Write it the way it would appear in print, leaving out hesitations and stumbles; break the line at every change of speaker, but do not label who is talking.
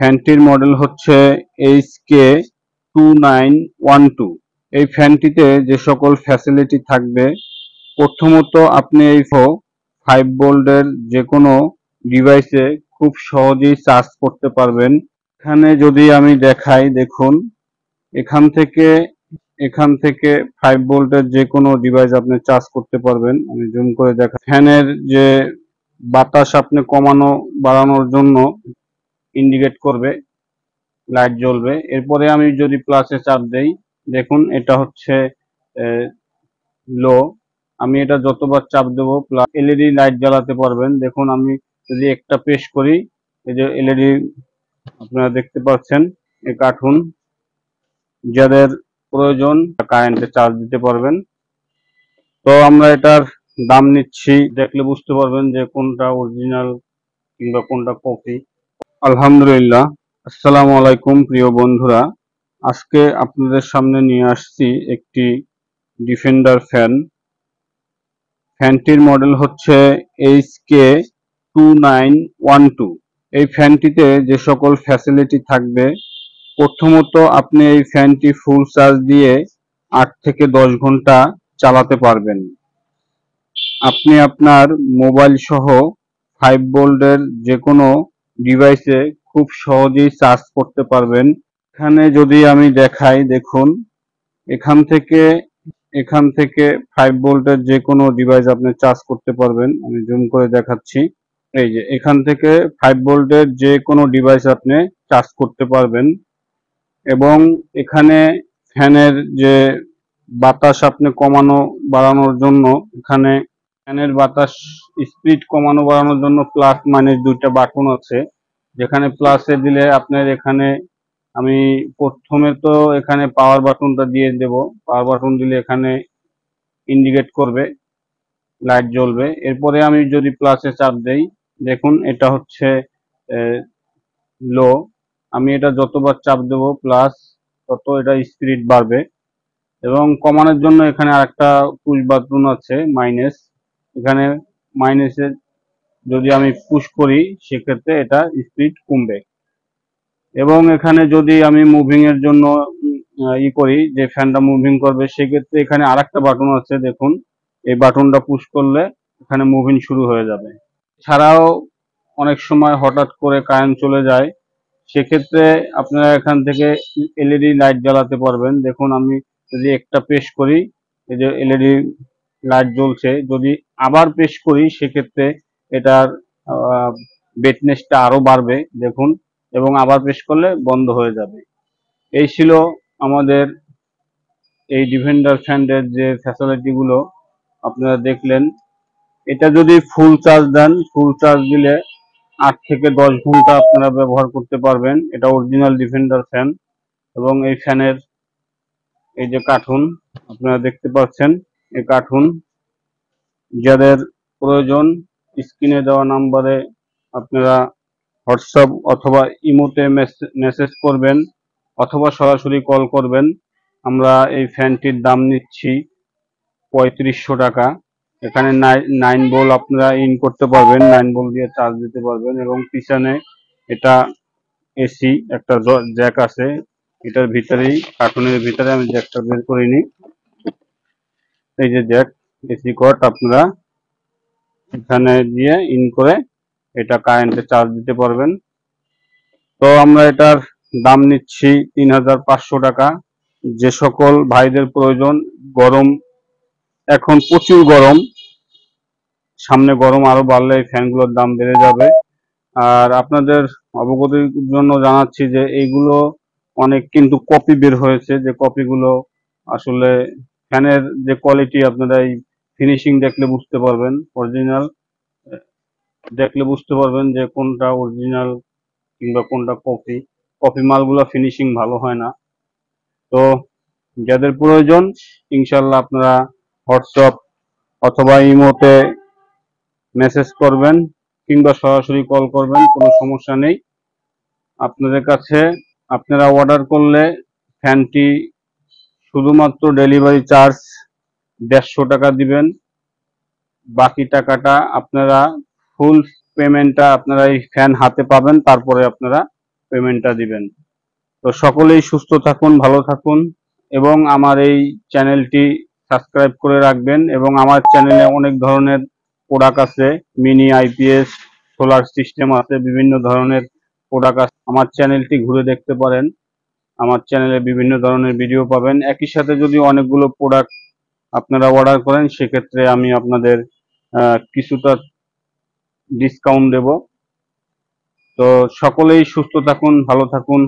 ফ্যানটির model হচ্ছে HK2912। এই ফ্যানটিতে যে সকল ফ্যাসিলিটি থাকবে, প্রথমত আপনি এই 5 ভোল্টের যে কোনো ডিভাইসে খুব সহজেই চার্জ করতে পারবেন। এখানে যদি আমি দেখাই, দেখুন এখান থেকে 5 ভোল্টের যে কোনো ডিভাইস আপনি চার্জ করতে পারবেন। আমি জুম করে দেখা, ফ্যানের যে বাতাস আপনি কমানো বাড়ানোর জন্য ইন্ডিকেট করবে, লাইট জ্বলবে। এরপরে আমি যদি প্লাসে চাপ দেই, দেখুন এটা হচ্ছে লো। আমি এটা যতবার চাপ দেবো প্লাস এলইডি লাইট জ্বালাতে পারবেন। দেখুন আমি যদি একটা প্রেস করি, এই যে এলইডি আপনারা দেখতে পাচ্ছেন, এই কার্টুন যাদের প্রয়োজন কারেন্টে চার্জ দিতে পারবেন। তো আমরা এটার দাম নিচ্ছি, দেখলে বুঝতে পারবেন যে কোনটা অরিজিনাল কিংবা কোনটা কপি। আলহামদুলিল্লাহ, আসসালামু আলাইকুম প্রিয় বন্ধুরা। আজকে আপনাদের সামনে নিয়ে আসছি একটি ডিফেন্ডার ফ্যান। ফ্যানটির মডেল হচ্ছে HK2912। এই ফ্যানটিতে যে সকল ফ্যাসিলিটি থাকবে, প্রথমত আপনি এই ফ্যানটি ফুল চার্জ দিয়ে 8 থেকে 10 ঘন্টা চালাতে পারবেন। আপনি আপনার মোবাইল সহ 5 ভোল্টের যে কোনো ডিভাইসে খুব সহজেই চার্জ করতে পারবেন। এখানে যদি আমি দেখাই, দেখুন এখান থেকে 5 ভোল্টের যে কোনো ডিভাইস আপনি চার্জ করতে পারবেন। আমি জুম করে দেখাচ্ছি, এই যে এখান থেকে 5 ভোল্টের যে কোনো ডিভাইস আপনি চার্জ করতে পারবেন। এবং এখানে ফ্যানের যে বাতাস আপনি কমানো বাড়ানোর জন্য, এখানে ফ্যানের বাতাস স্পিড কমানো বাড়ানোর জন্য প্লাস মাইনাস দুইটা বাটন আছে। যেখানে প্লাসে দিলে আপনার এখানে, আমি প্রথমে তো এখানে পাওয়ার বাটনটা দিয়ে দেব। পাওয়ার বাটন দিলে এখানে ইন্ডিকেট করবে, লাইট জ্বলবে। এরপরে আমি যদি প্লাসে চাপ দেই, দেখুন এটা হচ্ছে লো। আমি এটা যতবার চাপ দেব প্লাস, তত এটা স্পিড বাড়বে। এবং কমানোর জন্য এখানে আরেকটা পুশ বাটন আছে, মাইনাস। এখানে মাইনাসে যদি আমি পুশ করি, সেক্ষেত্রে এটা স্পিড কমবে। এবং এখানে যদি আমি মুভিং এর জন্য করি, যে ফ্যানটা মুভিং করবে, সেক্ষেত্রে এখানে আরেকটা বাটন আছে, দেখুন এই বাটনটা পুশ করলে এখানে মুভিং শুরু হয়ে যাবে। ছাড়াও অনেক সময় হঠাৎ করে কারেন্ট চলে যায়, সেক্ষেত্রে আপনারা এখান থেকে এলইডি লাইট জ্বালাতে পারবেন। দেখুন আমি যদি একটা প্রেস করি, এই যে এলইডি লাইট জ্বলছে। যদি আবার প্রেস করি, সেক্ষেত্রে এটার ব্রাইটনেসটা আরো বাড়বে, দেখুন। এবং আবার প্রেস করলে বন্ধ হয়ে যাবে। এই ছিল আমাদের এই ডিফেন্ডার ফ্যানের যে ফ্যাসিলিটি গুলো আপনারা দেখলেন। এটা যদি ফুল চার্জ দেন, ফুল চার্জ দিলে 8 থেকে 10 ঘন্টা আপনারা ব্যবহার করতে পারবেন। এটা অরিজিনাল ডিফেন্ডার ফ্যান। এবং এই ফ্যানের এই যে কার্টুন আপনারা দেখতে পাচ্ছেন, এই কার্টুন যাদের প্রয়োজন, স্ক্রিনে দেওয়া নাম্বারে আপনারা হোয়াটসঅ্যাপ অথবা ইমোতে মেসেজ করবেন, অথবা সরাসরি কল করবেন। আমরা এই ফ্যানটির দাম নিচ্ছি 3500 টাকা। এখানে 9 ভোল্ট আপনারা ইন করতে পারবেন, 9 ভোল্ট দিয়ে চার্জ দিতে পারবেন। এবং পিছনে এটা এসি একটা জ্যাক আছে, এটার ভিতরেই, কার্টুনের ভিতরে আমি জ্যাকটা বের করিনি, এই যে জ্যাক, এসি কর্ড আপনারা এখানে দিয়ে ইন করে এটা কারেন্টে চার্জ দিতে পারবেন। তো আমরা এটার দাম নিচ্ছি 3500 টাকা। যে সকল ভাইদের প্রয়োজন, গরম এখন প্রচুর গরম, সামনে গরম আরো বাড়লে এই ফ্যানগুলোর দাম বেড়ে যাবে। আর আপনাদের অবগতির জন্য জানাচ্ছি যে এইগুলো অনেক কিন্তু কপি বের হয়েছে, যে কপিগুলো আসলে ফ্যানের যে কোয়ালিটি, আপনারা এই ফিনিশিং দেখলে বুঝতে পারবেন। অরিজিনাল দেখলে বুঝতে পারবেন যে কোনটা অরিজিনাল কিংবা কোনটা কপি। কপি মালগুলো ফিনিশিং ভালো হয় না। তো যাদের প্রয়োজন, ইনশাল্লাহ আপনারা হোয়াটসঅ্যাপ অথবা ইমোতে মেসেজ করবেন, কিংবা সরাসরি কল করবেন, কোনো সমস্যা নেই। আপনাদের কাছে আপনারা অর্ডার করলে ফ্যানটি শুধুমাত্র ডেলিভারি চার্জ 150 টাকা দিবেন। বাকি টাকাটা আপনারা ফুল পেমেন্টটা আপনারা এই ফ্যান হাতে পাবেন, তারপরে আপনারা পেমেন্টটা দিবেন। তো সকলেই সুস্থ থাকুন, ভালো থাকুন এবং আমার এই চ্যানেলটি সাবস্ক্রাইব করে রাখবেন। এবং আমার চ্যানেলে অনেক ধরনের প্রোডাক্ট আছে, মিনি আইপিএস, সোলার সিস্টেম আছে, বিভিন্ন ধরনের প্রোডাক্ট আছে। আমার চ্যানেলটি ঘুরে দেখতে পারেন। আমার চ্যানেলে বিভিন্ন ধরনের ভিডিও পাবেন। একই সাথে যদি অনেকগুলো প্রোডাক্ট আপনারা অর্ডার করেন, সেক্ষেত্রে আমি আপনাদের কিছুটা ডিসকাউন্ট দেব। তো সকলেই সুস্থ থাকুন, ভালো থাকুন।